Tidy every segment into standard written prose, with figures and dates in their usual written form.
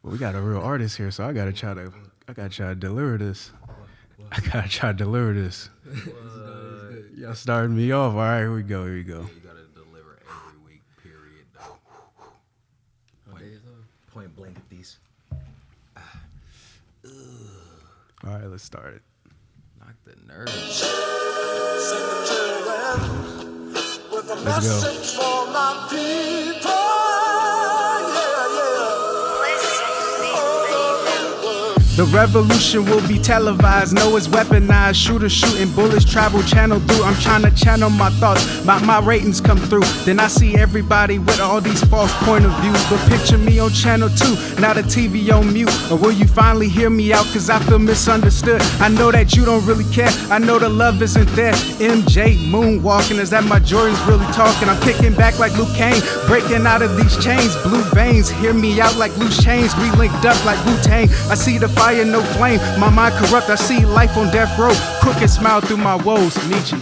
But we got a real artist here, so I gotta try to deliver this. I gotta try to deliver this. Y'all starting me off. All right, here we go. You gotta deliver every week, period. Point blank at these. All right, let's start it. Knock the nerves. Let's go. The revolution will be televised, no it's weaponized. Shooters shooting bullets, travel channel through. I'm trying to channel my thoughts, my ratings come through. Then I see everybody with all these false point of views. But picture me on channel 2, now the TV on mute. Or will you finally hear me out, cause I feel misunderstood. I know that you don't really care, I know the love isn't there. MJ moonwalking, is that my Jordan's really talking? I'm kicking back like Luke Kane, breaking out of these chains. Blue veins, hear me out like loose chains. We linked up like Wu-Tang, I see the fire, no flame. My mind corrupt, I see life on death row. Crooked smile through my woes, Meech.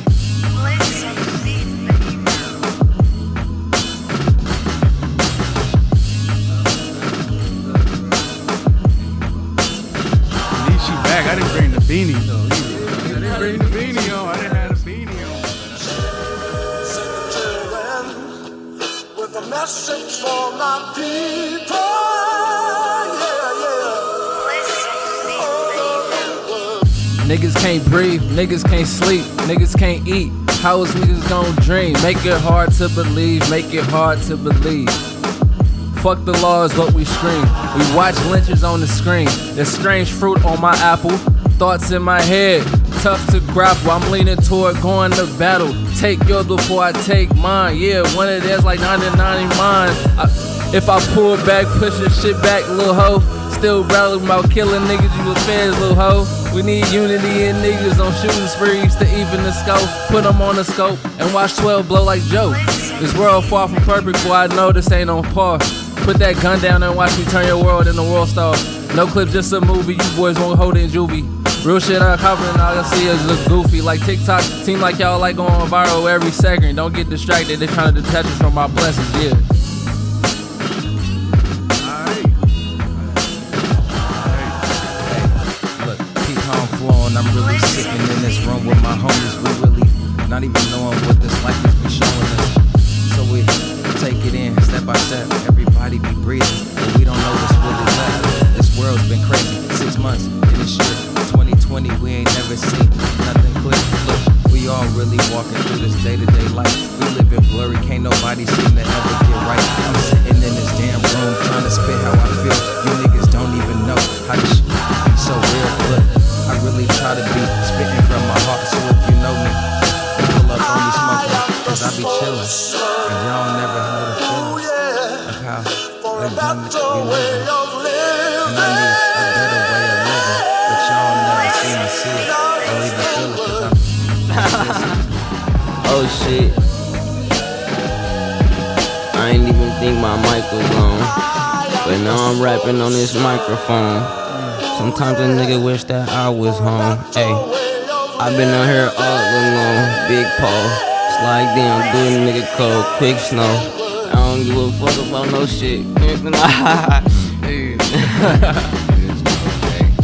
Back. I didn't bring the beanie though. I didn't bring the beanie on. I didn't have the beanie on. With a message for my people. Niggas can't breathe, niggas can't sleep, niggas can't eat. How is niggas gon' dream? Make it hard to believe, make it hard to believe. Fuck the law is what we scream. We watch lynchers on the screen. There's strange fruit on my apple. Thoughts in my head, tough to grapple. I'm leaning toward going to battle. Take yours before I take mine. Yeah, one of theirs like 99 mine. If I pull back, push your shit back, little hoe. Still battling about killing niggas, you a feds, little hoe. We need unity and niggas on shooting sprees to even the scope. Put them on the scope and watch 12 blow like Joe. This world far from perfect, boy, I know this ain't on par. Put that gun down and watch me turn your world into world star. No clip, just a movie, you boys won't hold in juvie. Real shit uncovered and all I see is just goofy. Like TikTok, seem like y'all like going viral every second. Don't get distracted, they trying to detach us from my blessings, yeah. I'm really sitting in this room with my homies. We really not even knowing what this life is be showing us. So we take it in step by step. Everybody be breathing, but we don't know what's really left. This world's been crazy. 6 months in this year, 2020, we ain't never seen nothing clear. Look, we all really walking through this day-to-day life. We living blurry, can't nobody seem to ever get right. I'm sitting in this damn room trying to spit how I feel. You niggas don't even know how this shit be so real. Look, I really try to be spitting from my heart, so if you know me, pull up on me smoking, cause I be chillin', and y'all never know the feeling of how a young nigga be living, and I need a better way of living, but y'all never see me see it, or even feel it, cause I'm oh shit, I ain't even think my mic was on, but now I'm rapping on this microphone. Sometimes a nigga wish that I was home. Ayy, I been out here all alone. Big paw, slide down, do a nigga cold, quick snow. I don't give a fuck about no shit. Hey,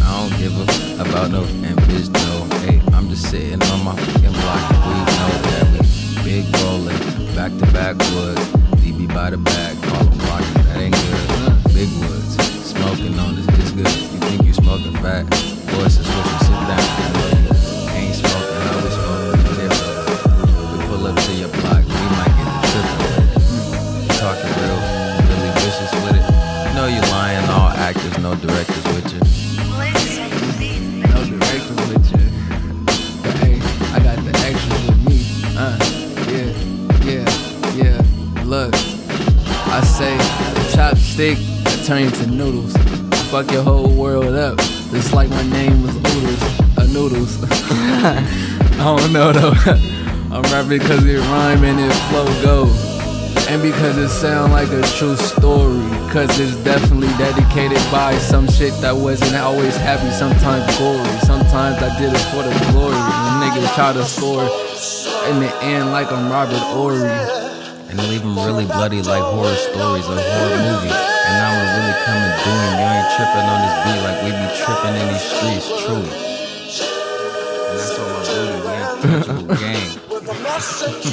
I don't give a about no and bitch no. Hey, I'm just sitting on my fucking block and we know that we big rollin', back to back woods, DB by the bag, call them blockers, that ain't good. Big woods, smoking on this, it's good. You smoking fat, voices switching, sit down. I know you ain't smoking, how we smoking different. We pull up to your block, we might get the trippin'. Talking real, really vicious with it. You know you lying, all actors, no directors with you. No directors with you. But hey, I got the extras with me. Yeah. Look, I say the chopstick, I turn into noodles. Fuck your whole world up. It's like my name was Noodles. I don't know though. I'm rapping because it rhyme and it flow go. And because it sound like a true story. Cause it's definitely dedicated by some shit that wasn't always happy, sometimes gory. Sometimes I did it for the glory. And niggas try to score in the end like I'm Robert Ory. And leave them really bloody like horror stories, a horror movie. And now we're really coming doing, you ain't tripping on this beat like we be tripping in these streets, truly. And that's on my booty, we untouchable gang.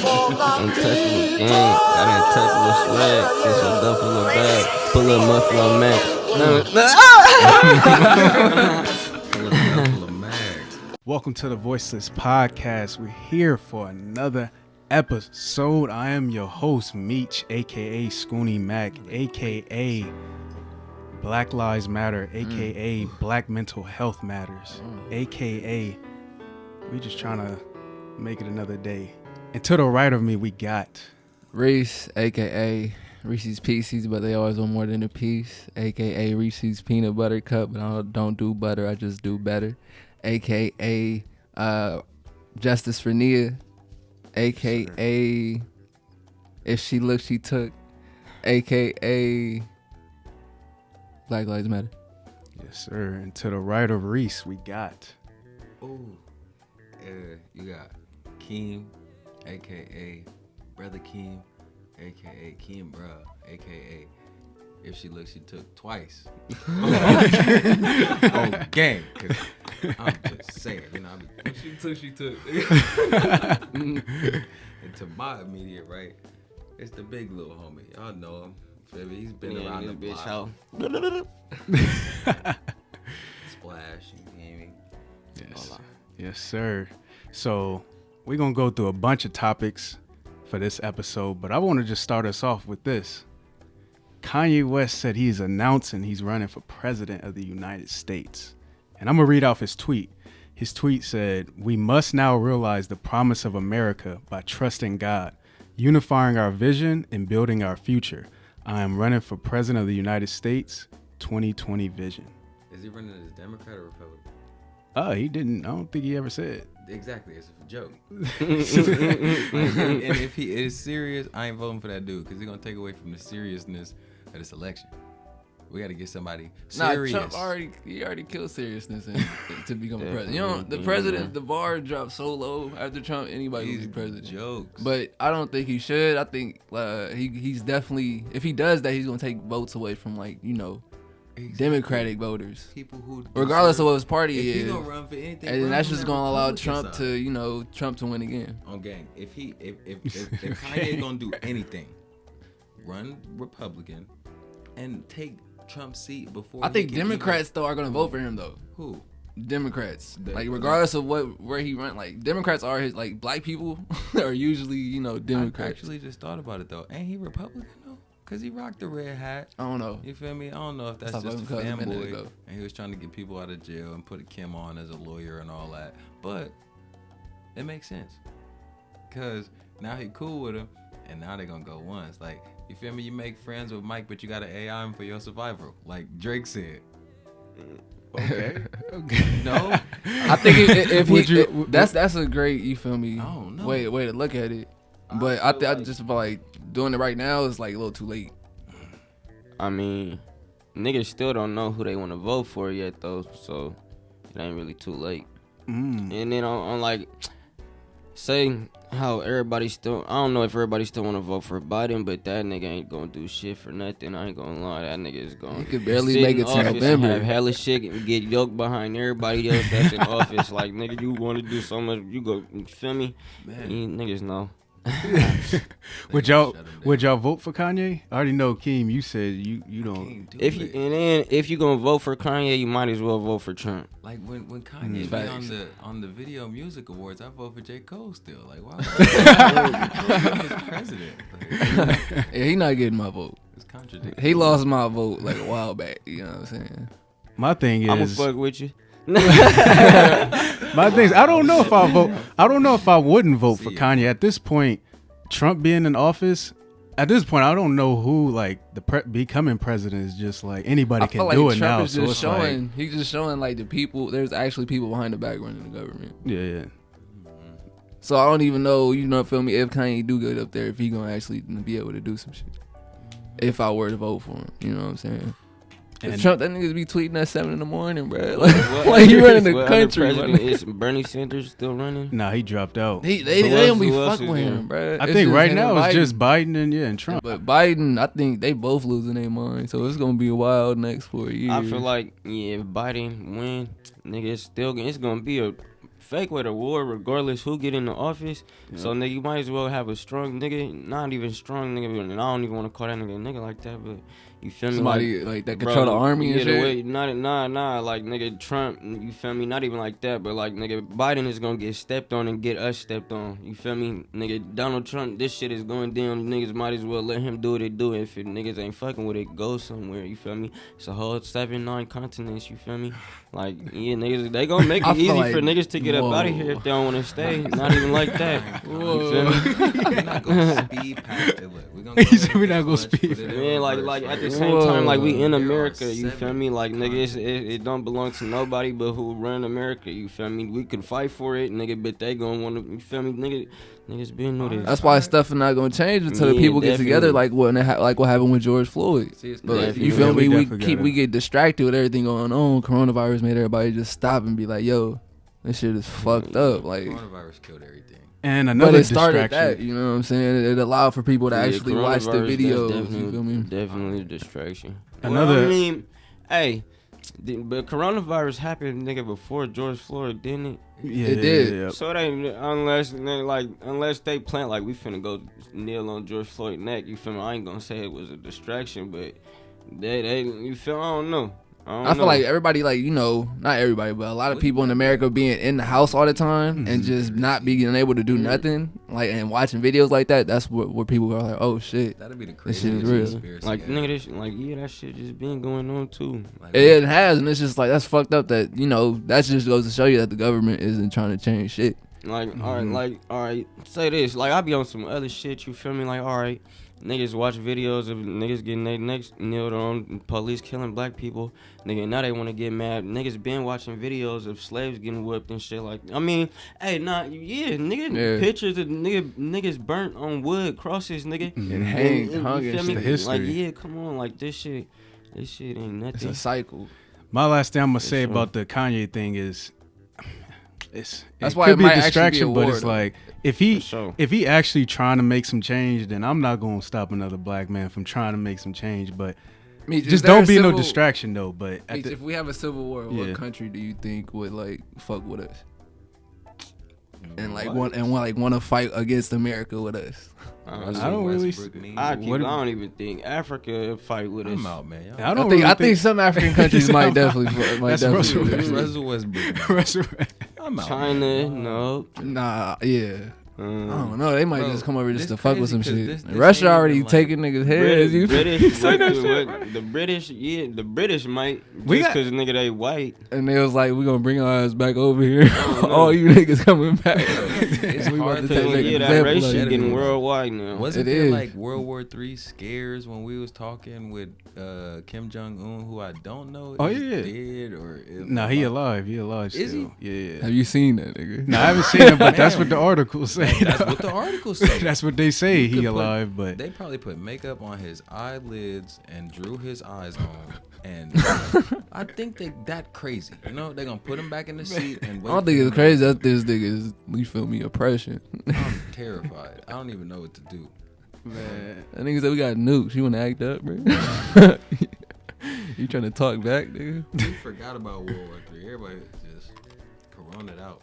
Untouchable gang, got untouchable swag. Get some duffel in bag, pull a muffler on max. Welcome to the Voiceless podcast. We're here for another episode. I am your host, Meech, aka Scooney Mac, aka Black Lives Matter, aka Black Mental Health Matters, aka we just trying to make it another day. And to the right of me, we got Reese, aka Reese's Pieces, but they always want more than a piece, aka Reese's Peanut Butter Cup, but I don't do butter, I just do better, aka Justice for Nia, aka If She Looked, She Took, aka Black Lives Matter. yes, sir. And to the right of Reese, we got Ooh, you got Keem, aka Brother Keem, aka Keem Bruh, aka If She Looked, She Took twice. Oh, gang. 'Cause I'm just saying, you know, if she took, she took. And to my immediate right, it's the big little homie. Y'all know him. Baby, he's been around the bitch block. hoe. Splash, you hear me? yes, yes, sir. So we're gonna go through a bunch of topics for this episode, but I want to just start us off with this. Kanye West said he's announcing he's running for president of the United States. And I'm going to read off his tweet. His tweet said, "We must now realize the promise of America by trusting God, unifying our vision, and building our future. I am running for president of the United States, 2020 vision." Is he running as Democrat or Republican? He didn't. I don't think he ever said. Exactly, it's a joke. and if he is serious, I ain't voting for that dude because he's going to take away from the seriousness of this election. We got to get somebody serious. Trump already killed seriousness to become a president. You know, the president, the bar dropped so low after Trump, anybody would be president. Jokes. But I don't think he should. I think he's definitely, if he does that, he's gonna take votes away from Democratic voters. People who regardless of what his party if is. he gonna run for anything, and that's just gonna allow Trump Trump to win again. On gang. If Kanye gonna do anything, run Republican and take Trump's seat before. I think Democrats though are gonna vote for him though. Who? Democrats, regardless of where he run, Democrats are his black people are usually Democrats. I actually just thought about it though. Ain't he Republican though? Cause he rocked the red hat. I don't know. You feel me? I don't know if that's just a fanboy and he was trying to get people out of jail and put Kim on as a lawyer and all that. But it makes sense. Cause now he cool with him and now they gonna go once. You feel me? You make friends with Mike, but you gotta AI him for your survival, like Drake said. Okay. No, I think that's a great, you feel me? I don't know. Way to look at it. But I just feel doing it right now is a little too late. I mean, niggas still don't know who they want to vote for yet though, so it ain't really too late. And then on say how everybody still, I don't know if everybody still want to vote for Biden, but that nigga ain't gonna do shit for nothing. I ain't gonna lie, that nigga is gonna. He could barely make it to November. Have hella shit and get yoked behind everybody else that's in office. Nigga, you want to do so much, you go. You feel me? Man. You niggas know. Would y'all vote for Kanye? I already know, Keem, you said you don't. If you gonna vote for Kanye, you might as well vote for Trump. When Kanye be on the Video Music Awards, I vote for J. Cole still. Why? He's president. Yeah, he not getting my vote. It's contradictory. He lost my vote a while back. You know what I'm saying? My thing is, I'ma fuck with you. My thing is, I don't know if I vote. I don't know if I wouldn't vote for Kanye at this point. Trump being in office, at this point, I don't know who becoming president is just anybody can do it Trump now. Is so just it's he's just showing the people. There's actually people behind the back running the government. Yeah. So I don't even know, feel me, if Kanye do get up there, if he gonna actually be able to do some shit. If I were to vote for him, you know what I'm saying? And Trump, that niggas be tweeting at 7 in the morning, bro. Like he running the What country. other president Man. is Bernie Sanders still running? nah, he dropped out. They Who don't else- be who else fucking is with there? him, bro. I think right now it's just Biden and Trump. But Biden, I think they both losing their mind, so it's gonna be a wild next 4 years. I feel like if Biden win, nigga, it's gonna be a fake with a war regardless who get in the office. So nigga, you might as well have a strong nigga, not even strong nigga, and I don't even want to call that nigga a nigga like that, but you feel me? Somebody like that control the army and the shit. way, nah, like nigga Trump, you feel me? Not even like that, but like nigga Biden is gonna get stepped on and get us stepped on. You feel me? Nigga Donald Trump, this shit is going down. Niggas might as well let him do what they do. If it, niggas ain't fucking with it, go somewhere. You feel me? It's a whole 7-9 continents. You feel me? Like yeah, niggas, they gonna make I it feel easy like- for niggas to get up out of here if they don't want to stay. Not even like that. You feel me? We're not gonna speed past it. Look, we're gonna He said we not gonna clutch, speed. put it in Man, reverse, like at the right? same time, like we in There are America, you feel 7 me? Like nigga, continents. it don't belong to nobody but who run America. You feel me? We could fight for it, nigga, but they gonna want to. You feel me, niggas been know this. That's why stuff is not gonna change until the Yeah, people get definitely. together, like what happened with George Floyd. See, it's But definitely- you feel Yeah, me? we We definitely gotta- we get distracted with everything going on. Coronavirus made everybody just stop and be like, "Yo, this shit is fucked up." Like, Coronavirus killed everything. And but another it started distraction. that. You know what I'm saying? It allowed for people to Yeah, actually watch the coronavirus, that's videos. You feel me? Definitely a distraction. Another- Well, I mean, hey, but coronavirus happened, nigga, before George Floyd, didn't it? Yeah, It did. yeah. So they unless they plant like we finna go kneel on George Floyd's neck, you feel me? I ain't gonna say it was a distraction, but they you feel I don't know. I feel like everybody, like, you know, not everybody, but a lot of people in America being in the house all the time and just not being able to do nothing, like, and watching videos like that. That's where people are like, "Oh shit." That'd be the This shit is craziest real. conspiracy like ever. nigga, this like yeah, that shit just been going on too. Like, It has, and it's just like that's fucked up. That, you know, that just goes to show you that the government isn't trying to change shit. Like all right, say this. Like I be on some other shit. You feel me? Like all right, niggas watch videos of niggas getting their necks kneeled on, police killing black people. Nigga, now they want to get mad. Niggas been watching videos of slaves getting whipped and shit. Like I mean, hey, nigga, Yeah. pictures of niggas burnt on wood crosses, nigga, And hanged, hung, you and feel shit. me? The history. Like yeah, come on, like this shit ain't It's nothing. a cycle. My last thing I'm gonna say sure. about the Kanye thing is, That's it why could it be might a actually be distraction, a but war, it's though. like if For sure. he actually trying to make some change, then I'm not gonna stop another black man from trying to make some change. But Meech, is just there don't a be no civil- distraction though. But at Meech, the, if we have a civil war, Yeah. what country do you think would like fuck with us and like What? want to fight against America with us? I don't really Westbrook see- mean? I What- don't even think Africa fight with us. I'm out, man. I Y'all- don't I think really some African countries might definitely That's Russell do Westbrook. it. Russell Westbrook. Russell- I'm out. China, man. no. Nah, yeah. I don't know. They might Bro, just come over just this to fuck with some crazy shit. 'cause this Russia ain't already even, like, taking niggas' heads. You The British, yeah, the British might We just got- because nigga they white. And they was like, "We gonna bring our ass back over here. Oh, no. All you niggas coming back." It's We about hard to to take look an Yeah, at that example race of shit it. getting worldwide now. Wasn't It there is. like World War III scares when we was talking with Kim Jong Un, who I don't know Oh, if yeah. he's dead or if Nah, he alive. He alive Is still. Yeah. Have you seen that nigga? Nah, I haven't seen him, but that's Man. what the articles say. That's what the article said. That's what they say. You He could put- alive, but They probably put makeup on his eyelids and drew his eyes on. And I think they that crazy. You know, they're going to put him back in the seat and wait I don't think for it's him. crazy that this nigga is, you feel me, oppression. I'm terrified. I don't even know what to do. man, That nigga said we got nukes. You want to act up, bro? You trying to talk back, nigga? We forgot about World War III. Everybody just coroned out.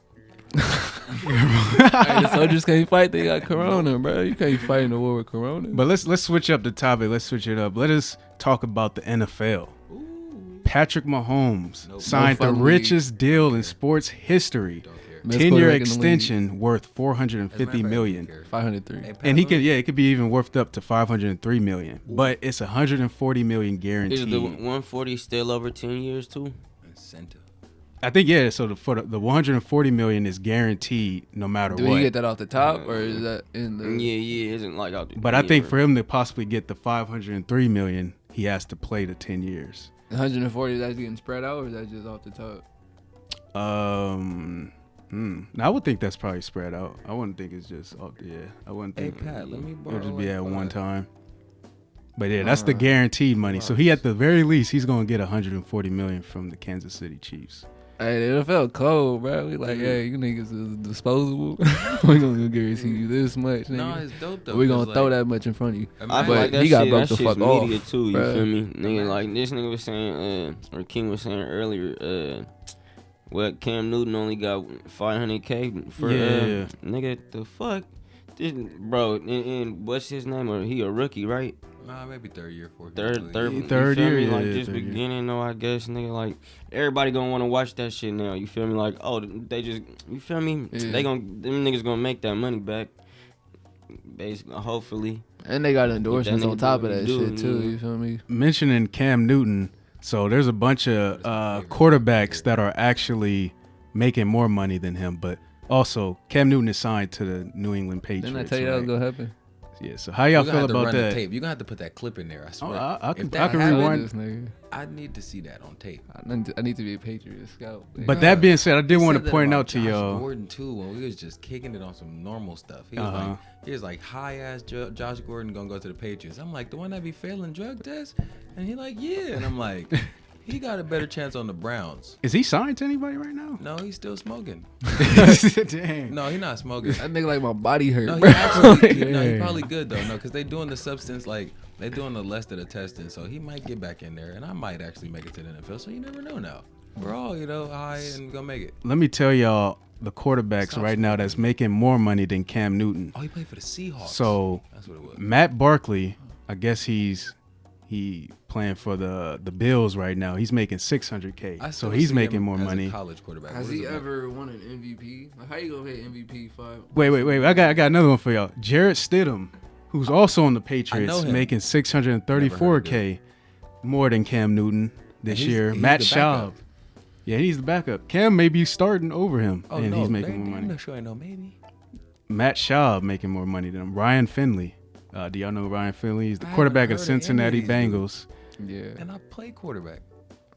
Hey, the soldiers can't fight. They got corona, bro. You can't fight in the war with corona. but let's switch up the topic. Let's switch it up. Let us talk about the NFL. Patrick Mahomes Nope. signed No the fun richest deal in sports history. Don't care. Best 10-year quarterback in the extension worth As a matter $450 of fact, million. I don't care. 503. Hey, Pat, And he let could, me- it could be even worth up to $503 million. But it's $140 million Is guaranteed. the 140 still over 10 years too? Incentive. I think yeah. So the 140 million is guaranteed no matter Do what. he get that off the top, or is that in the? Yeah, isn't like out the But I think for him to possibly get the 503 million, he has to play the 10 years. 140. Is that getting spread out, or is that just off the top? I would think that's probably spread out. I wouldn't think it's just off the I wouldn't Hey, think Pat, let me it borrow would just be like at one five. time. But yeah, that's the guaranteed money. So he at the very least he's gonna get $140 million from the Kansas City Chiefs. Hey, it felt cold, bro. We like, hey, you niggas is disposable. We gonna guarantee you this much, nigga. No, it's dope though. We gonna throw that much in front of you. I feel But like that he got shit, broke that the fuck shit's off, media too. You bruh. feel me, nigga? Like this nigga was saying, or King was saying earlier, what Cam Newton only got $500K for, nigga. The fuck, this bro, and what's his name? Or he a rookie, right? Nah, maybe third year, fourth Third year, year, like yeah, just third year. beginning though, I guess, nigga. Like everybody gonna want to watch that shit now. You feel me? Like, oh, they just, you feel me? Yeah. Them niggas gonna make that money back, basically, hopefully. And they got endorsements nigga on top do of what that he do, shit too. yeah. You feel me? Mentioning Cam Newton, so there's a bunch of quarterbacks that are actually making more money than him, but also Cam Newton is signed to the New England Patriots. Didn't I tell you that was right? gonna happen? Yeah. So how y'all feel about that? Tape. You're gonna have to put that clip in there. I swear. I If can that rewind. This nigga. I need to see that on tape. I need to be a Patriot scout. But that being said, I did He want said to that point about out to Josh y'all. Gordon too, when we was just kicking it on some normal stuff. He was like high ass Josh Gordon gonna go to the Patriots. I'm like, the one that be failing drug tests, and he like, yeah, and I'm like, he got a better chance on the Browns. Is he signed to anybody right now? No, he's still smoking. Dang. No, he's not smoking. that nigga like my body hurt, No, bro. he actually, no, Yeah. he probably good though. No, because they doing the substance like they doing the less of the testing, so he might get back in there, and I might actually make it to the NFL. So you never know now. We're all high and gonna make it. Let me tell y'all the quarterbacks Sounds right now that's making more money than Cam Newton. Oh, he played for the Seahawks. So that's what it was. Matt Barkley, I guess he playing for the Bills right now. He's making $600K. I So still he's see making him more as a money. college quarterback. Has What is he it like? ever won an MVP? Like, how you gonna pay MVP 5? Wait. I got another one for y'all. Jarrett Stidham, who's also on the Patriots, him. making $634K more than Cam Newton this And year. he's Matt the backup. Schaub. Yeah, he's the backup. Cam may be starting over him, Oh and no, he's making more money. I'm not sure I know. Maybe. Matt Schaub making more money than him. Ryan Finley. Do y'all know Ryan Finley? He's the I quarterback haven't of heard of Cincinnati any of these Bengals. Yeah, And I play quarterback.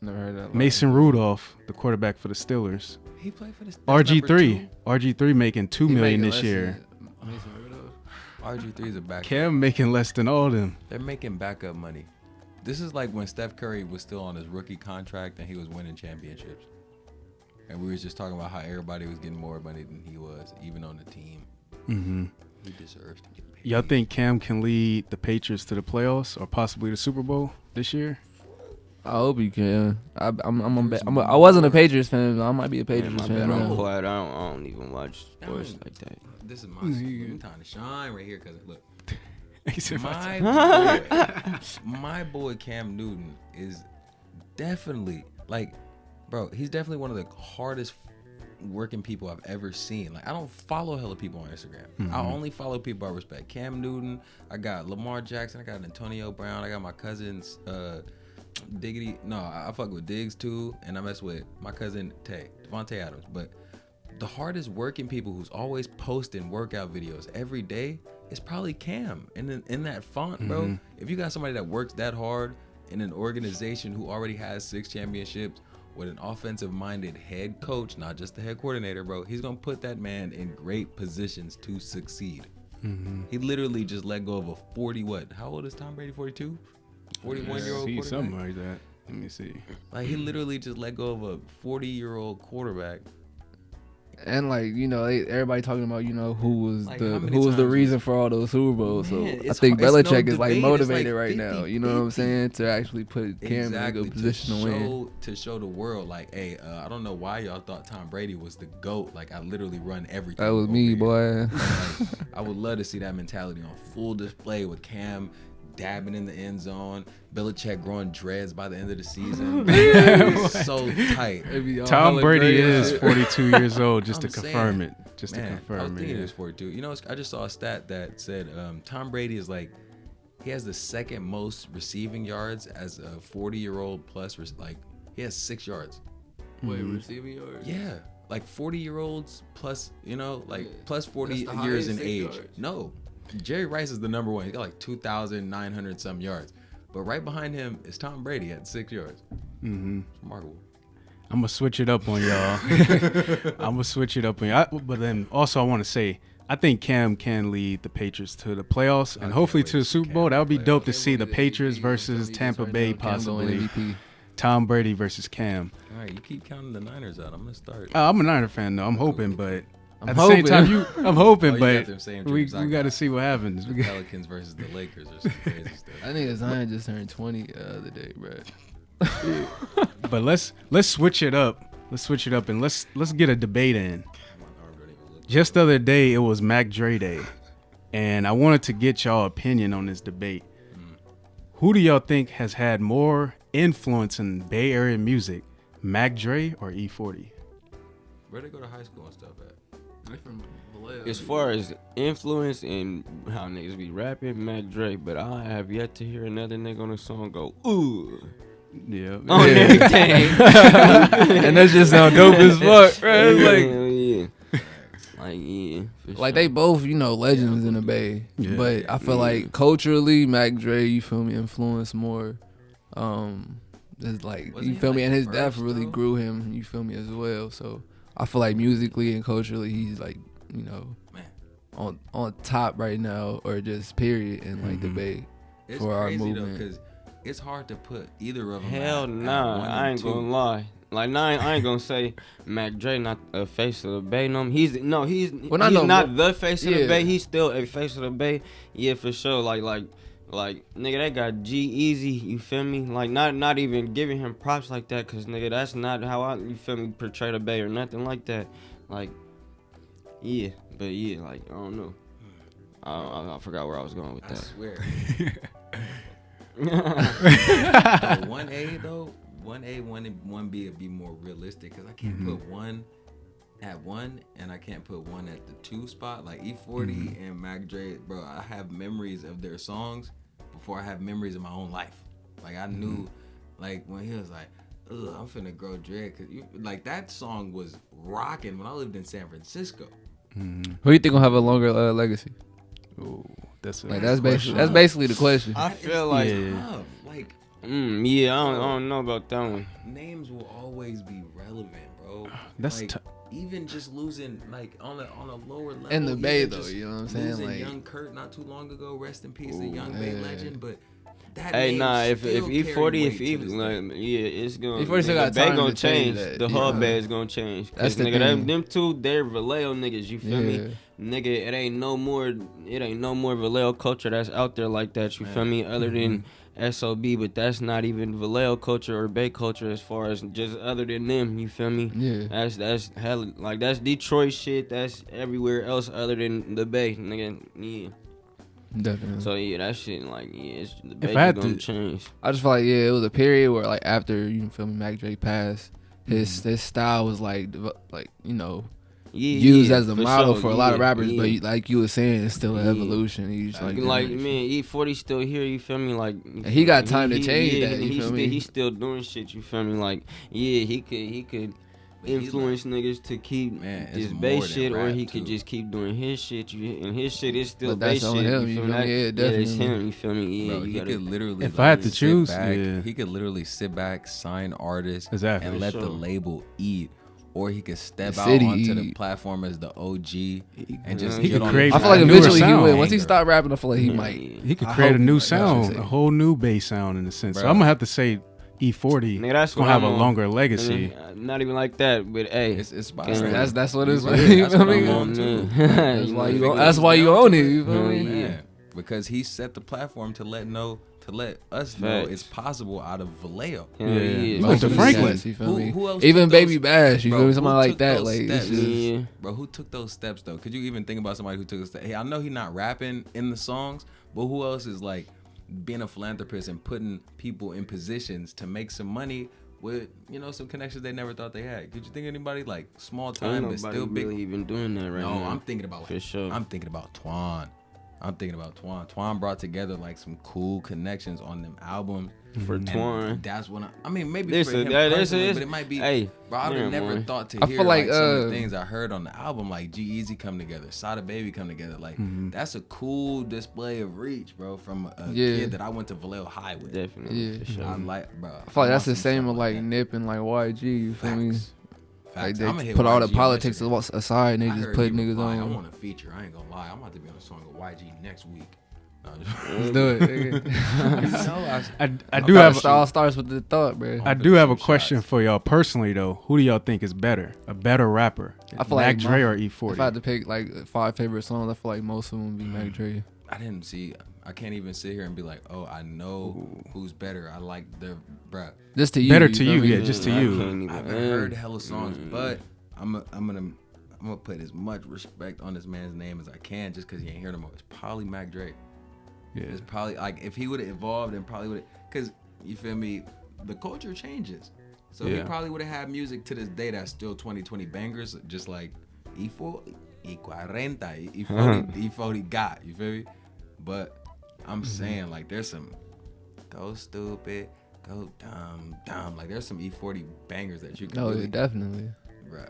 never heard that. Mason Rudolph, the quarterback for the Steelers. He played for the RG3 making $2 million this year. Mason Rudolph. RG3 is a backup. Cam making less than all of them. They're making backup money. This is like when Steph Curry was still on his rookie contract and he was winning championships. And we was just talking about how everybody was getting more money than he was, even on the team. Mm-hmm. He deserves to get paid. Y'all think Cam can lead the Patriots to the playoffs or possibly the Super Bowl this year? I hope you can. I wasn't a Patriots fan. But I might be a Man, Patriots my fan. bad, I'm now. quiet. I don't even watch sports like that. This is my time to shine right here because look, He said, my boy Cam Newton is definitely like, bro, he's definitely one of the hardest working people I've ever seen. Like, I don't follow hella people on Instagram. I only follow people I respect. Cam Newton, I got Lamar Jackson, I got Antonio Brown, I got my cousins, Diggity. No, I fuck with Diggs too, and I mess with my cousin Devontae Adams. But the hardest working people who's always posting workout videos every day is probably Cam. And in that font, bro, if you got somebody that works that hard in an organization who already has 6 championships with an offensive-minded head coach, not just the head coordinator, bro, he's gonna put that man in great positions to succeed. He literally just let go of a 40 what? How old is Tom Brady? 42? 41-year-old see quarterback. something like that. Let me see. Like, he literally just let go of a 40-year-old quarterback. And like, you know, everybody talking about, you know, who was Like, the how many who was the times reason for all those Super Bowls. Man, So I it's think hard- it's no Belichick is like debate. It's motivated like right now. You know what I'm 50-50. saying? To actually put Cam in a good position to win. To show the world, like, hey, I don't know why y'all thought Tom Brady was the GOAT. Like, I literally run everything. That was over me, here. boy. Like, I would love to see that mentality on full display with Cam dabbing in the end zone, Belichick growing dreads by the end of the season. It's so tight. Tom Brady is 42 years old, just I'm to confirm saying, it. Just Man, to I was confirm thinking it. it was 42. You know, I just saw a stat that said Tom Brady is like, he has the second most receiving yards as a 40-year-old plus. Like, he has 6 yards. Wait, receiving yards? Yeah, like 40-year-olds plus, you know, like plus 40 That's the years highest in 6 age. yards. No, Jerry Rice is the number one. He got like 2,900 some yards. But right behind him is Tom Brady at 6 yards. It's remarkable. I'm gonna switch it up on y'all. I'm gonna switch it up on y'all. But then also I want to say, I think Cam can lead the Patriots to the playoffs and hopefully to the Super Bowl. That would be dope to see the Patriots versus Tampa Bay, possibly. Tom Brady versus Cam. All right, you keep counting the Niners out. I'm gonna start. I'm a Niner fan though. I'm hoping, but at the same time, I'm hoping, but we got to see what happens. The Pelicans versus the Lakers or some crazy stuff. I think Zion just turned 20 the other day, bro. But let's switch it up. Let's switch it up and let's get a debate in. Just the other day, it was Mac Dre Day, and I wanted to get y'all opinion on this debate. Who do y'all think has had more influence in Bay Area music, Mac Dre or E-40? Where they go to high school and stuff at? As far as influence and how niggas be rapping, Mac Dre, but I have yet to hear another nigga on a song go, ooh. Yeah. On everything. And that just sound dope as fuck, right? Like they both, legends in the Bay. Yeah. But I feel like culturally, Mac Dre, you feel me, influenced more. It's like, you feel me, and his death really grew him, you feel me, as well. So I feel like musically and culturally, he's like, on top right now, or just period in like the Bay for our movement. Because it's hard to put either of them. Hell nah, I ain't gonna lie. Like, I ain't gonna say Mac Dre not a face of the Bay. No, he's not the face of the Bay. He's still a face of the Bay. Yeah, for sure. Like nigga, they got G-Eazy. You feel me? Like not even giving him props like that, cause nigga, that's not how I, you feel me, portray the Bay or nothing like that. Like, yeah, but yeah, like I don't know. I forgot where I was going with that. I swear. 1A though. 1A, 1B would be more realistic because I can't put one at 1 and I can't put 1 at the 2 spot. Like E-40 and Mac Dre, bro, I have memories of their songs before I have memories of my own life. Like I knew, like when he was like, ugh, I'm finna grow dread. Cause like that song was rocking when I lived in San Francisco. Who do you think will have a longer legacy? Ooh, that's basically the question. I feel like, Like, yeah, I don't know about that one. Names will always be relevant, bro. That's like, even just losing like on a lower level in the Bay though, you know what I'm saying? Losing like Young Kurt not too long ago, rest in peace, a Young Bay legend. But that hey, nah, if E-40, it's gonna. E-40 still got the Bay time gonna to change change. that. The whole Bay is gonna change. That's the nigga, thing. them two, they're Vallejo niggas. You feel me? Nigga, it ain't no more Vallejo culture that's out there like that. You feel me? Other than SOB, but that's not even Vallejo culture or Bay culture as far as just other than them. You feel me? Yeah. That's hella, like that's Detroit shit. That's everywhere else other than the Bay, nigga. Yeah. Definitely. So yeah, that shit like it's the Bay gonna change. I just feel like it was a period where like after you feel me, Mac Dre passed, his style was like used as a model for a lot of rappers, but like you were saying, it's still an evolution. He's like man, E-40 still here. You feel me? Like and he got time to change that. You feel me? He's still doing shit. You feel me? Like he could influence niggas to keep this Bay shit, or he could just keep doing his shit. And his shit is still Bay shit. Him, you feel me? Yeah, definitely. It's him. You feel me? Yeah, bro, he could literally. If I had to choose, he could literally sit back, sign artists, exactly, and let the label eat. Or he could step out city. onto the platform as the OG and just he get could on. create. I feel like eventually he would. Once he Anger. stopped rapping, I feel like he might. He could create a new sound, a whole new bass sound in a sense. Bro. So I'm gonna have to say E-40 nigga, that's gonna have a I'm on. longer legacy. Not even like that, but hey, It's That's what it's. That's what I'm me? on too. That's why you own it. You feel me? Man, because he set the platform to let us know it's possible out of Vallejo. Mr. Franklin. You feel me? Who else Even took Baby those- Bash, you Bro, feel me? who Somebody like took that. those Like, steps? it's just, Bro, who took those steps though? Could you even think about somebody who took a step? Hey, I know he's not rapping in the songs, but who else is like being a philanthropist and putting people in positions to make some money with some connections they never thought they had? Could you think of anybody like small time but still big? Really even doing that right now. No, I'm thinking about for sure. I'm thinking about Twan. Twan brought together like some cool connections on them albums. For Twan, that's when I mean maybe This for is- him that- this personally, is- but it might be. hey, bro, I would have yeah, never man. thought to I hear feel like like, some of the things I heard on the album, like G-Eazy come together, Sada Baby come together. Like that's a cool display of reach, bro, from a kid that I went to Vallejo High with. Definitely. Yeah. For sure. I like, bro. I feel like that's the same with like Nip and like YG. You feel me? Like I'ma they hit put all the YG politics eventually. aside and they I just heard put he niggas replied, I on. want a feature. I ain't gonna lie. I'm about to be on a song with YG next week. Let's do it. Nigga. I do have It all starts with the thought, bro. I do have a question for y'all personally though. Who do y'all think is better? A better rapper? I feel Mac like Dre or E-40? If I had to pick like 5 favorite songs, I feel like most of them would be Mac Dre. I can't even sit here and be like, oh, I know who's better. I like their bruh. Just to you. Better to feel you, me? yeah, just to you. I haven't heard hella songs, but I'm gonna put as much respect on this man's name as I can, just because he ain't heard him. It's probably Mac Dre. Yeah. It's probably like if he would have evolved and probably would have, because you feel me, the culture changes. So he probably would have had music to this day that's still 2020 bangers, just like E-40, E-40, E-40 got, you feel me? But I'm saying like there's some go stupid, go dumb. Like there's some E-40 bangers that you can No, really, definitely. bruh.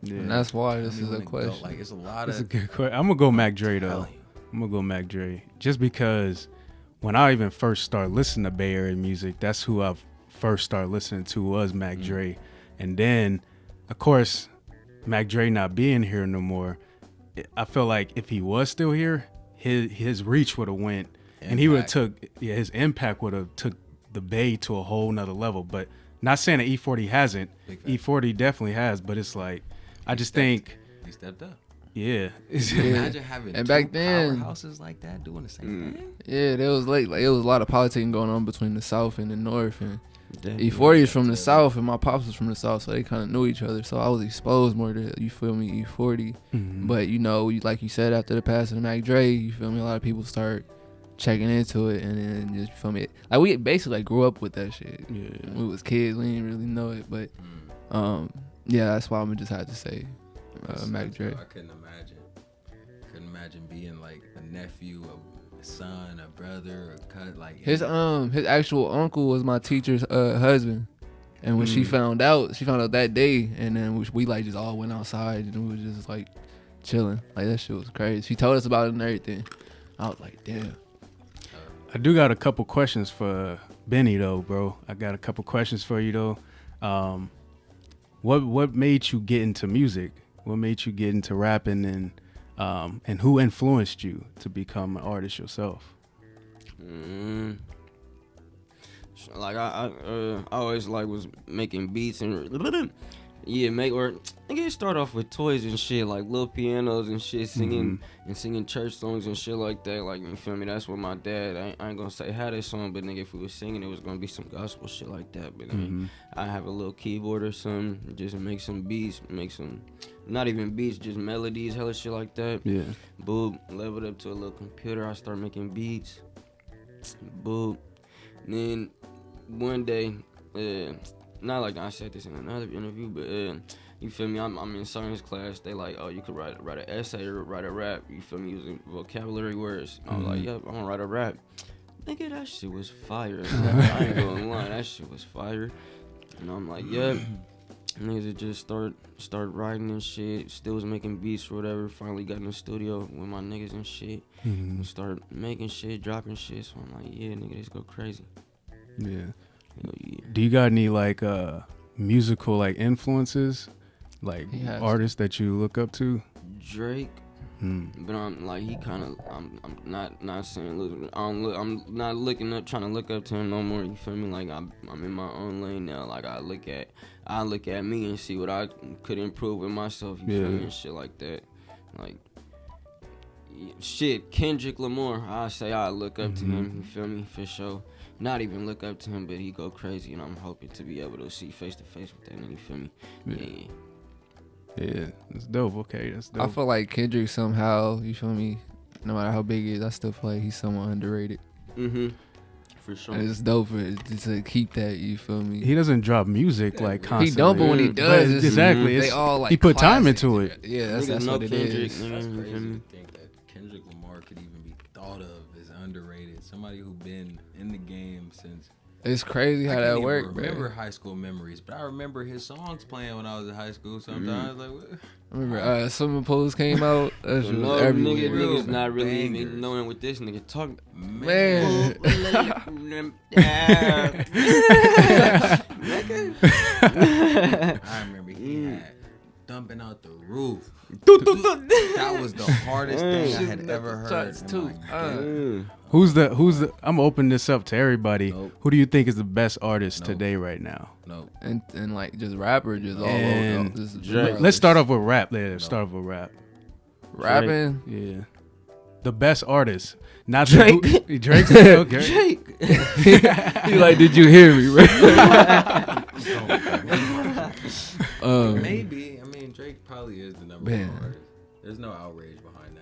Yeah. And that's why this is a Go, question. like it's a lot That's a of good question. I'm gonna go Mac Dre though. I'm gonna go Mac Dre just because when I even first started listening to Bay Area music, that's who I first started listening to was Mac Dre, and then of course Mac Dre not being here no more, I feel like if he was still here, his reach would have went, and he would have took his impact would have took the Bay to a whole nother level. But not saying that E-40 hasn't. E-40 definitely has, but it's like I just think he stepped up. Yeah. Imagine having and two back then, powerhouses like that doing the same thing. Yeah, there was like it was a lot of politicking going on between the South and the North, and Definitely. E-40 is from the South, and my pops was from the South, so they kind of knew each other. So I was exposed more to, you feel me, E-40. But you know, like you said, after the passing of Mac Dre, you feel me, a lot of people start checking into it, and then just, you feel me, like we basically like grew up with that shit. Yeah. When we was kids, we didn't really know it, but yeah, that's why I'm gonna just have to say Mac Dre. I couldn't imagine being like a nephew, a son, a brother, a cousin. Like His actual uncle was my teacher's husband, and when she found out that day, and then we like just all went outside and we was just like chilling. Like that shit was crazy. She told us about it and everything. I was like, damn. I do got a couple questions for Benny though, bro. I got a couple questions for you though. What made you get into music? What made you get into rapping, and who influenced you to become an artist yourself? Like I always like was making beats and it start off with toys and shit, like little pianos and shit, singing and singing church songs and shit like that. Like, you feel me? That's what my dad. I ain't gonna say how this song, but nigga, if we was singing, it was gonna be some gospel shit like that. But I mean, I have a little keyboard or something, just make some beats, not even beats, just melodies, hella shit like that. Yeah. Boop, leveled up to a little computer. I start making beats. Boop. And then one day, not like I said this in another interview, but you feel me? I'm in science class. They like, oh, you could write an essay or write a rap. You feel me? Using vocabulary words. I was like, yep, I'm gonna write a rap. Nigga, that shit was fire. I ain't gonna lie, that shit was fire. And I'm like, yep. Niggas just start writing and shit. Still was making beats or whatever. Finally got in the studio with my niggas and shit. And start making shit, dropping shit. So I'm like, yeah, nigga, let's go crazy. Yeah. Hell yeah. Do you got any like musical like influences, like artists that you look up to? Drake, but I'm like I'm not saying look, I'm not looking up, trying to look up to him no more. You feel me? Like I'm in my own lane now. Like I look at me and see what I could improve with myself. You feel me? And shit like that. Like shit, Kendrick Lamar. I say I look up to him. You feel me? For sure. Not even look up to him, but he go crazy, and I'm hoping to be able to see face to face with that nigga. You feel me? Yeah, that's dope. Okay, that's dope. I feel like Kendrick somehow, you feel me, no matter how big he is, I still feel like he's somewhat underrated. For sure. And it's dope to keep that, you feel me? He doesn't drop music like constantly. He don't, but when he does, it's, exactly. They all like he put time classic. into it. Yeah, that's what it is. That's crazy to think that Kendrick Lamar could even be thought of as underrated. Somebody who been in the game since. It's crazy how that works, I remember high school memories, but I remember his songs playing when I was in high school sometimes. Like, what? I remember Swimming Pools came out. That shit was everywhere. Niggas not really even knowing what this nigga talking. Man. I remember he had jumping out the roof. That was the hardest thing I had ever heard. Shots too. Who's the? I'm gonna open this up to everybody. Nope. Who do you think is the best artist today right now? No. And like just rapper, just all And over. Just Let's start off with rap. Start off with rap. rapping. Yeah. The best artist. Not Drake. Drake's okay. Jake. He like, did you hear me? Maybe. I mean, Drake probably is the number one artist. There's no outrage behind that.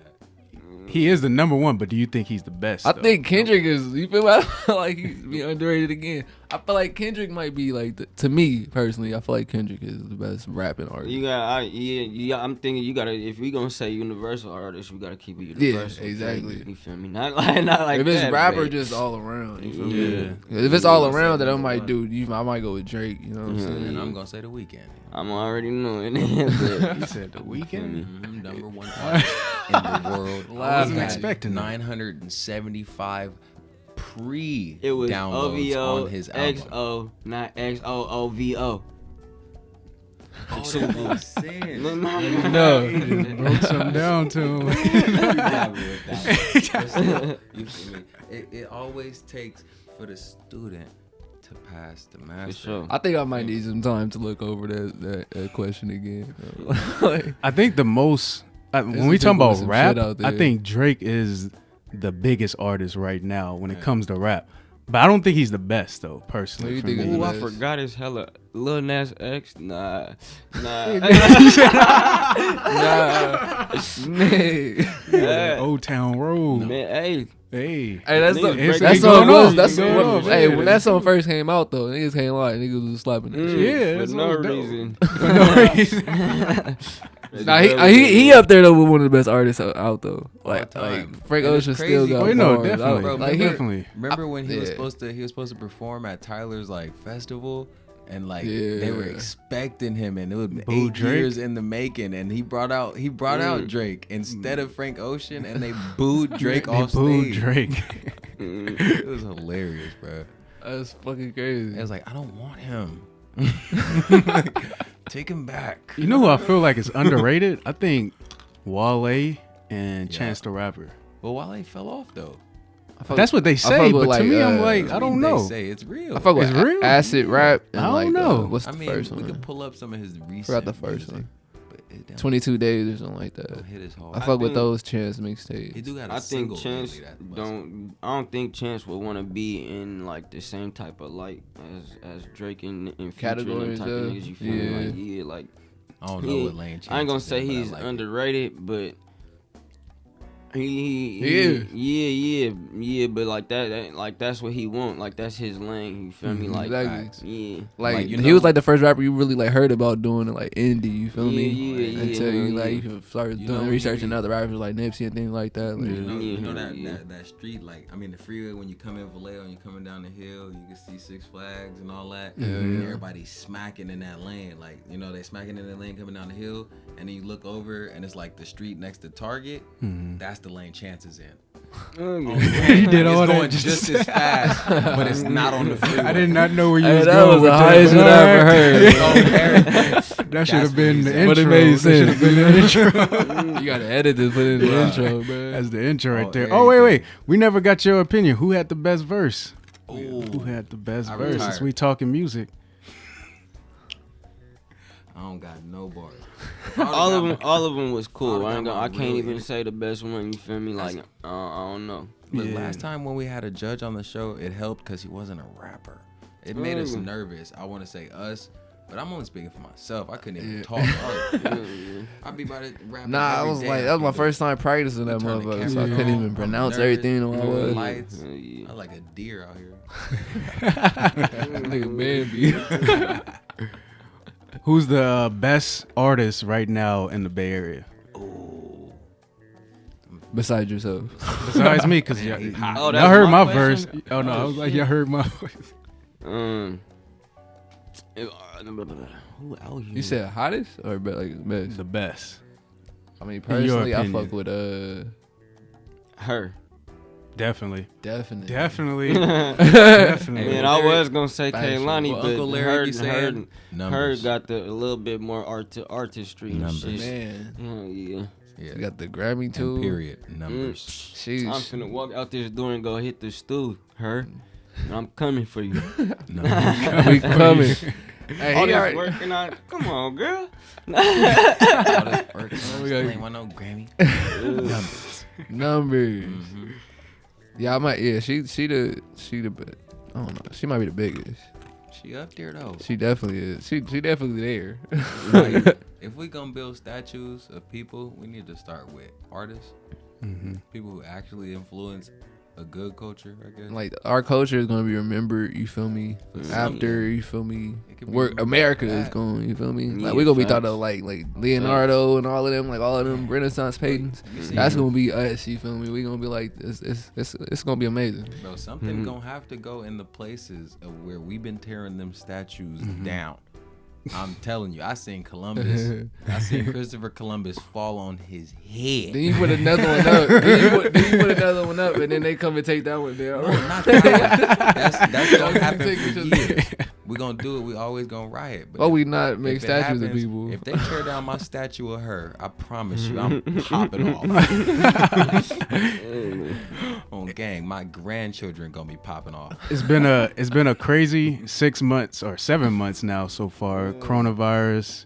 He is the number one, but do you think he's the best? I though? think Kendrick is. You feel me? I feel like he's being underrated again. I feel like Kendrick might be like to me personally. I feel like Kendrick is the best rapping artist. You got, I'm thinking you gotta. If we gonna say universal artist, we gotta keep it universal. exactly. You feel me? Not like If it's that, rapper, but- just all around. You feel Yeah. me? If it's all around, then I might do. I might go with Drake. You know what I'm saying? And I'm gonna say The Weeknd. I'm already knowing. He said the weekend. Number one artist in the world. I wasn't He had expecting that. 975 pre It was downloads OVO on his album. XO, not XOOVO. Oh, that makes sense. No. Broke something down to him. You feel me? It always takes for the student to pass the master. For sure. I think I might need some time to look over that question again. Like, I think the most when There's we some talk people about with some shit rap, out there. I think Drake is the biggest artist right now when it comes to rap. But I don't think he's the best though, personally. Who for you think me. is Ooh, I best? forgot his hella Lil Nas X. Nah. nah, Yeah. Old Town Road. Man, hey. Hey. Hey, that's Niggas the, break that it song going was. off. That's It going off, hey, yeah. when that song first came out though, niggas can't lie, niggas was slapping that shit. Yeah, for that's no what was dope. reason. For no reason. Nah, he up there though with one of the best artists out though. Like time. Frank And it's Ocean still crazy. got. Oh, no, bars. definitely. Bro, Like, Definitely. Remember when he was Yeah. supposed to perform at Tyler's like festival, and like Yeah. they were expecting him, and it was Boo 8 Drake? years in the making, and he brought out Drake instead of Frank Ocean, and they booed Drake They off booed stage. Drake. It was hilarious, bro. That's fucking crazy. It was like, I don't want him. Take him back. You know who I feel like is underrated? I think Wale and Chance the Rapper. Well, Wale fell off though. That's what they say, fuck with, but to me, I'm like, like, I don't know. They say it's real. I fuck with It's real? acid rap. And I don't like, know. What's the I mean, first we one? could pull up some of his recent. Forgot the first music, one. but it don't 22 Days or something like that. hit as hard. I fuck with think- those Chance He mixtapes. do got a I single think Chance lately that I don't think Chance would want to be in like the same type of light as Drake and Future and Categories, them type of yeah. niggas. You feel me? Like, yeah, like I don't know what lane. I ain't gonna Chance say is in, but I he's like it. underrated, but he but like that like that's what he want. Like that's his lane. You feel me? Like Exactly. yeah. Like, you he know- was like the first rapper you really like heard about doing it like indie. You feel me? Yeah, Until you yeah. like you can start You doing know, researching nigga- other rappers like Nipsey and things like that. Like, You know Yeah. that street, like, I mean, the freeway when you come in Vallejo and you're coming down the hill, you can see Six Flags and all that. And everybody's smacking in that lane. Like, you know, they smacking in the lane coming down the hill. And then you look over and it's like the street next to Target. That's the lane Chance is in. He did all It's that going just as fast, but it's not on the freeway. I did not know where you Hey, was that going was with the that. highest but shit I ever alright. heard. That should have been the But intro. it made That should have sense. been the intro. You gotta edit this, put it in the intro, man. That's the intro right Oh, there. everything. Oh, wait. We never got your opinion. Who had the best verse? Ooh. Who had the best I verse? retired. Since we talking music. I don't got no bars. all of them was cool. I I got can't really- even say the best one. You feel me? Like I don't know. But Yeah. last time when we had a judge on the show, it helped because he wasn't a rapper. It made us nervous. I want to say us, but I'm only speaking for myself. I couldn't even talk. I'd be about to rap. Nah, I was like, that was my first time practicing that Turn the motherfucker, so I camera couldn't on. even I'm pronounce nervous. everything the way I Blue was. lights. Yeah. I'm like a deer out here. Nigga Bambi. Who's the best artist right now in the Bay Area? Besides yourself. Besides me, because y'all, Oh, y'all that's heard my my verse. question? Oh, no. I was like, y'all heard my voice. Who out here? You said hottest or like best? The best. I mean, In your personally, I opinion. fuck with her. Definitely. Definitely. Man, I was gonna say Kaylani, Well, but Uncle Larry be saying her numbers. got a little bit more artistry and Numbers. shit. Man, Yeah. Yeah. you got the Grammy too. And period. Numbers. Sheesh. I'm finna walk out this door and go hit the stool. Her. And I'm coming for you. Numbers. We coming. Hey, All he this already, working on. Come on, girl. All this work. Ain't want no Grammy. Numbers. numbers. Mm-hmm. Yeah, I might. Yeah, she the. I don't know. She might be the biggest. She up there though. She definitely is. She definitely there. Like, if we gonna build statues of people, we need to start with artists, people who actually influence a good culture, I guess. Like our culture is gonna be remembered. You feel me? After you feel me, It could be where remembered America for is that. going. You feel me? Yeah, Like we're gonna be facts. thought of like Leonardo and all of them, like all of them Renaissance paintings. You see, That's gonna be us. You feel me? We gonna be like it's gonna be amazing. bro, something gonna have to go in the places of where we've been tearing them statues down. I'm telling you, I seen Columbus. I seen Christopher Columbus fall on his head. Then you put another one up. Then you put another one up, and then they come and take that one down. No, not that one. That's gonna happen Take for each other. years. We gonna do it. We always gonna riot. But But if- we not make if it statues of happens- people. If they tear down my statue of her, I promise you, I'm popping off. On gang, my grandchildren gonna be popping off. It's been a crazy 6 months or 7 months now so far. Coronavirus,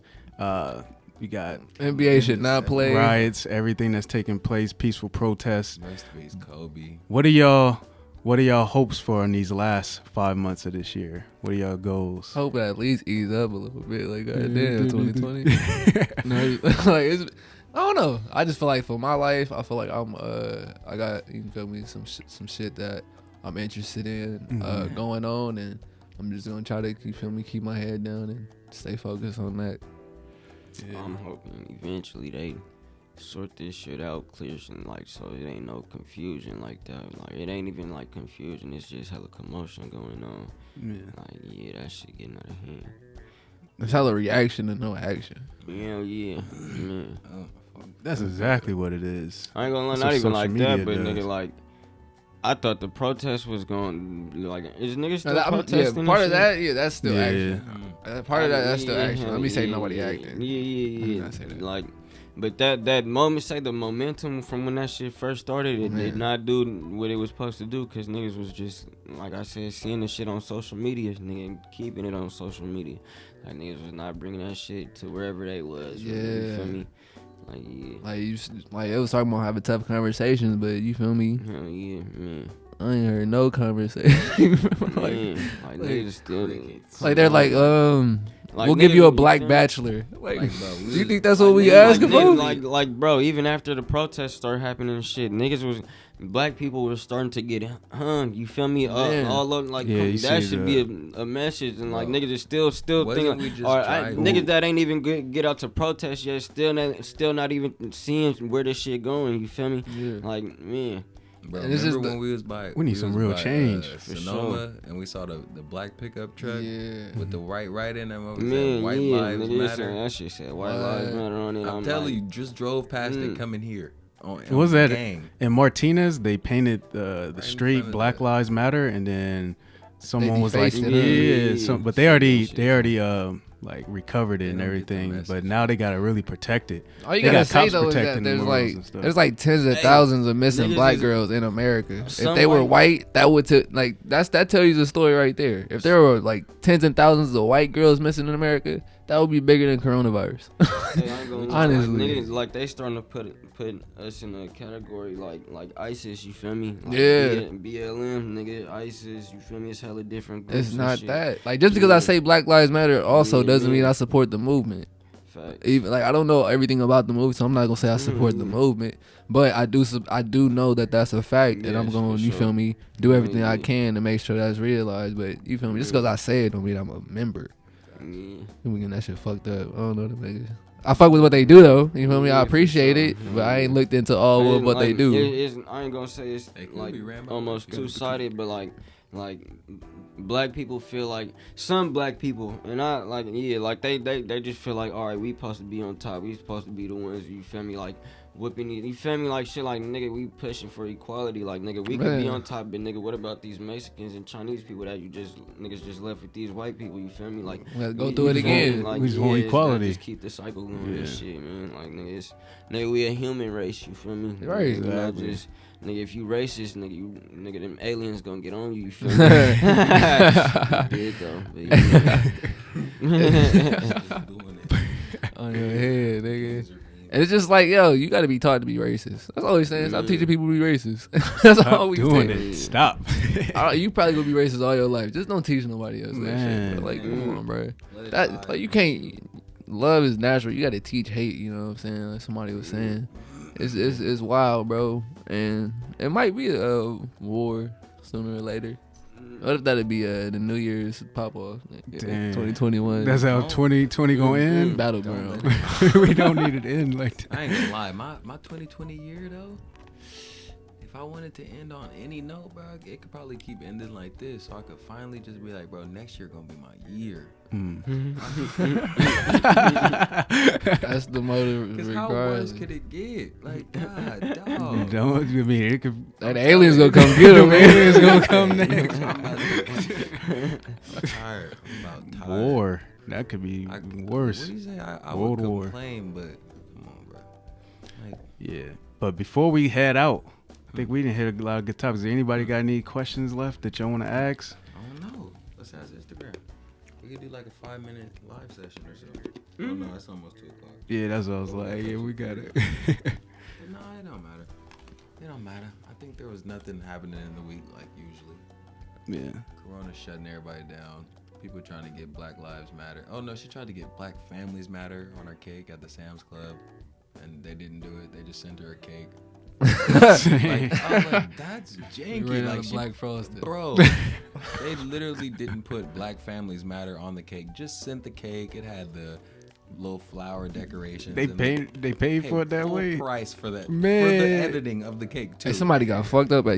we got NBA should not play. riots, everything that's taking place, peaceful protests. Rest in peace, Kobe. What are y'all hopes for in these last 5 months of this year? What are y'all goals? Hope it at least ease up a little bit. Like goddamn, 2020. No, like it's, I don't know. I just feel like for my life, I feel like I got, you feel me, some shit that I'm interested in going on, and I'm just gonna try to keep my head down and stay focused on that. I'm hoping eventually they sort this shit out, clear some, like, so it ain't no confusion like that. Like, it ain't even like confusion, it's just hella commotion going on. Like, yeah, that shit getting out of hand. It's hella reaction and no action. Yeah, man. That's exactly what it is. I ain't gonna lie, That's not what even like social that, media but does. nigga, like, I thought the protest was going, like, is niggas still Yeah, protesting? part and of shit? that, yeah, that's still action. Part of that, that's still Yeah, action. Let me say yeah, nobody yeah, acting. Yeah. Let me not say that. Like, but that moment, say the momentum from when that shit first started, it did not do what it was supposed to do, because niggas was just, like I said, seeing the shit on social media, nigga, keeping it on social media. Like, niggas was not bringing that shit to wherever they was. You Yeah. feel me? Like, yeah. Like it was talking about having tough conversations, but you feel me? Hell yeah, man. I ain't heard no conversation. like Niggas still. like they're like, Like, we'll give you a niggas, black feel me? bachelor. Like, Like, bro, do you think that's what we asking for? Like, bro, even after the protests started happening and shit, black people were starting to get hung. You feel me? Man. All over, like, Yeah, you that see should be a message. And like, Bro, niggas is still wasn't we thinking, just or driving- niggas that ain't even get out to protest yet, still not even seeing where this shit going. You feel me? Yeah. Like, man. Bro, And this remember is when we was by We need some real change. For Sonoma, and we saw the black pickup truck Yeah. with the white right in them. Man, White yeah, lives nigga, matter. that shit said white lives matter on it. I'm telling you, just drove past it coming here. What was that? Gang. In Martinez, they painted the in street front of Black the- Lives Matter, and then someone was like, defaced it, but they already like recovered it and don't get the everything. message. But now they gotta really protect it. All you They gotta got say cops though is that protecting the there's morals and stuff. there's like tens of thousands of missing niggas black is- girls in America. If Some they were white- white, that would that tells you the story right there. If there were like tens and thousands of white girls missing in America, that would be bigger than coronavirus. Hey, I ain't gonna lie, Honestly. like, niggas, like, they starting to put us in a category like ISIS. You feel me? Like, Yeah. BLM, nigga, ISIS. You feel me? It's hella different groups. It's and not shit. that. Like just because I say Black Lives Matter also Yeah, doesn't mean yeah. I support the movement. Facts. Even like I don't know everything about the movement, so I'm not gonna say I support the movement. But I do know that that's a fact, and I'm Yes, going, for you sure. feel me, do everything I Yeah. can to make sure that's realized. But you feel me, just because I say it don't mean I'm a member. Yeah. We getting that shit fucked up. I don't know the niggas. I fuck with what they do though. You feel me? Yeah, I for appreciate sure. it, but I ain't looked into all of And, what they like, do. I ain't gonna say it's They could like be ran by almost black people. two-sided, but like black people feel like some black people, and I like, yeah, like they just feel like, all right, we supposed to be on top, we supposed to be the ones, you feel me, like whooping you feel me, like shit, like nigga, we pushing for equality, like nigga, we could be on top, but nigga, what about these Mexicans and Chinese people that niggas just left with these white people, you feel me, like let's go through it again. Like, we just want equality. Just keep the cycle going and shit, man, like nigga, we a human race, you feel me, right, exactly. Not just nigga, if you racist, nigga, them aliens gonna get on you, you feel me? Did though, but on your head, nigga. And it's just like, yo, you gotta be taught to be racist. That's all he's saying. Stop teaching people to be racist. That's all we doing saying. it. Stop. You probably gonna be racist all your life. Just don't teach nobody else that shit. Bro. Like, come on, bro. That like you can't. Love is natural. You gotta teach hate. You know what I'm saying? Like somebody was saying, it's wild, bro. And it might be a war sooner or later. What if that'd be the New Year's pop off? 2021. That's how 2020 gonna end. Battleground. We don't need it to end like that. I ain't gonna lie, my 2020 year though, if I wanted to end on any note, bro, it could probably keep ending like this, so I could finally just be like, bro, next year gonna be my year. That's the motive. Because how worse could it get? Like, God, dog. Don't, I mean, it could. Like, the aliens gonna come get him. Aliens gonna come next. I'm tired. I'm about tired. War. That could be worse. What do you say? I World would War. complain, but come on, bro. Like, Yeah. But before we head out, I think we didn't hit a lot of good topics. Is anybody got any questions left that y'all want to ask? I don't know. Let's ask Instagram. We could do like a 5-minute live session or something. Oh no, it's almost 2 o'clock. Yeah, that's what I was like. Yeah, we got it. But no, it don't matter. It don't matter. I think there was nothing happening in the week like usually. Yeah. Corona shutting everybody down. People trying to get Black Lives Matter. Oh no, she tried to get Black Families Matter on her cake at the Sam's Club, and they didn't do it. They just sent her a cake. Like, I was like, that's janky. Like Black Frosted. Bro, they literally didn't put Black Families Matter on the cake. Just sent the cake. It had the little flower decorations. They paid for it that full way. Price for that. Man. For the editing of the cake too. Hey, somebody got fucked up at a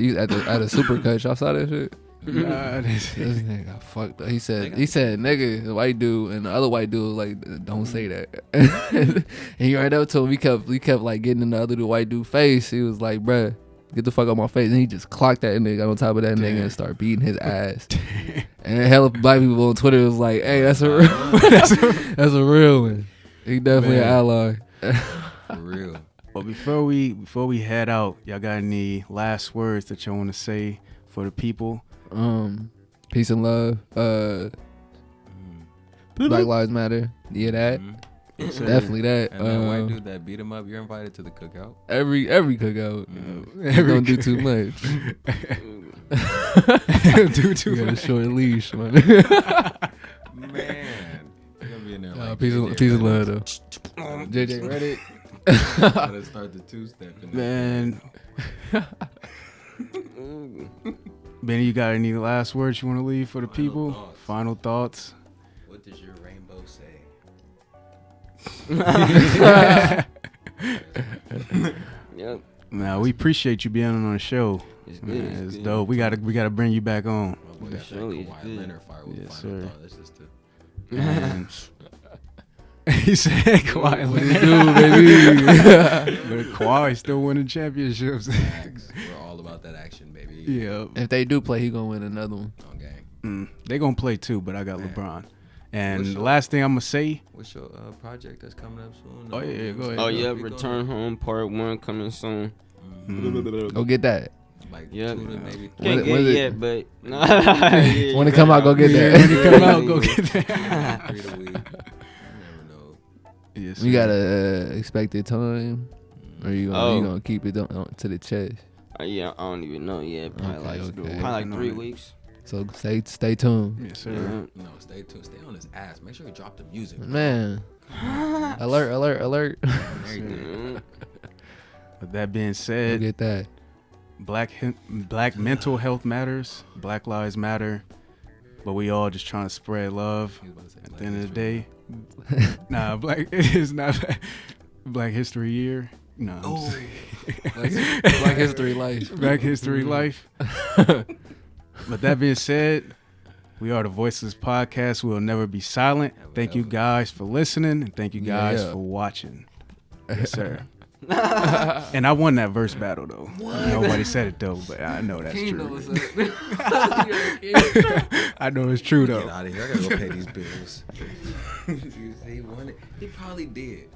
Supercut. Y'all saw that shit? Nah, This nigga got fucked up. He said nigga, the white dude, and the other white dude was like, don't say that. And he right up to him. We kept like getting in the other white dude face. He was like, bruh, get the fuck out my face. And he just clocked that nigga on top of that nigga and started beating his ass. And hell of black people on Twitter was like, hey, that's a real that's a real one. He definitely an ally. For real. But before we head out, y'all got any last words that y'all want to say for the people? Peace and love. Black Lives Matter. Yeah, that. Definitely that. And that white dude that beat him up, you're invited to the cookout. Every cookout. Don't do too much. Do too You got a much. short leash, man. Man. You're gonna be in there like Peace and love, though. JJ, ready? Gotta start the two-step. Man. Benny, you got any last words you want to leave for the people? Thoughts. Final thoughts. What does your rainbow say? Yep. Now we appreciate you being on the show. It's Man, good. it's good. dope. We gotta bring you back on. Well, we got that Surely it's Kawhi good. Leonard fire with Yes, final sir. thought. That's just a And he said Kawhi What Leonard. it do, baby? But Kawhi still winning championships. facts. We're all about that action, baby. Yeah. If they do play, he gonna win another one. On gang. They gonna play too, but I got Man. LeBron. And What's the your- last thing I'm gonna say. What's your project that's coming up soon? Oh, yeah, go ahead. Oh We yeah, We Return Home Part 1 coming soon. Go get that. Like Yep. 2 to maybe 3. Can't When get is it it? yet, but yeah, When it come out, go get that. When it come out, go get that. 3 to week. You never know. Yes, You sir. got a expected time, or you gonna keep it on to the chest? Yeah, I don't even know yet. Probably Okay. like 3 weeks. So stay tuned, Yes, sir. Yeah. No, stay tuned. Stay on his ass. Make sure you drop the music. man. Alert! Mm. With that being Go said, get that. black mental health matters. Black lives matter. But we all just trying to spread love. He was about to say At Black the end of the History day, nah, it is not Black History Year. No, I'm Oh. just- Black History Life. Black History Life. But that being said, we are the Voiceless Podcast. We'll never be silent. Thank you guys for listening, and thank you guys Yeah. for watching. Yes, sir. And I won that verse battle though. Nobody said it though, but I know that's King true. knows that. I know it's true Get though. out of here. I gotta go pay these bills. He won it. He probably did.